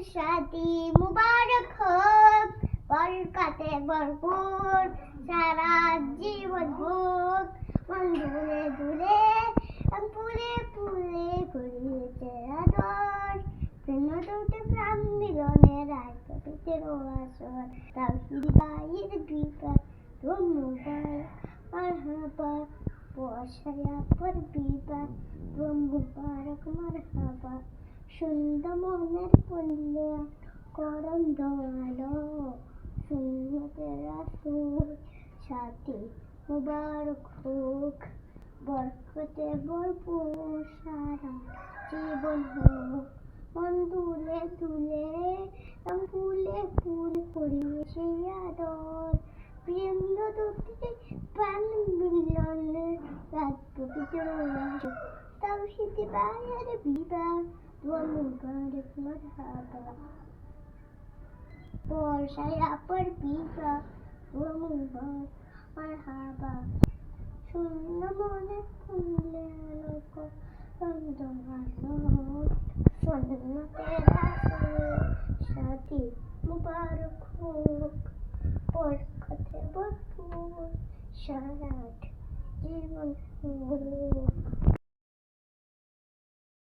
শাদি মুবারক হোক, বরকতে ভরপুর সারা জীবন হোক। মন দুলে দুলে ফুলে ফুলে ঘুরিয়েছে আদর, প্রেম দুটি প্রাণ মিলনের আয় পবিত্র আসর। তাওহীদ ভাইয়ের বিবাহ মুবারক মারহাবা, বর্ষায়া পর বিবাহ মুবারক মারহাবা। সুন্দর মনের পল্লে করম দোয়ালো, সুন্নতে রাসূল শাদি মুবারক হোক, বরকতে ভরপুর সারা জীবন হোক। মন দুলে দুলে ফুলে ফুল করিয়েছে আদর, প্রেম দুটি প্রাণ মিলনের রাত পবিত্র আসর। তাওহীদ ভাইয়ের বিবাহ মুবারক মারহাবা, বর্ষায়া পর বিবাহ মুবারক মারহাবা। সুন্দর মনে ফুলে আলোক দোয়ালো, সুন্নতে রাসূল শাদি মুবারক হোক, বরকতে ভরপুর সারা জীবন হোক।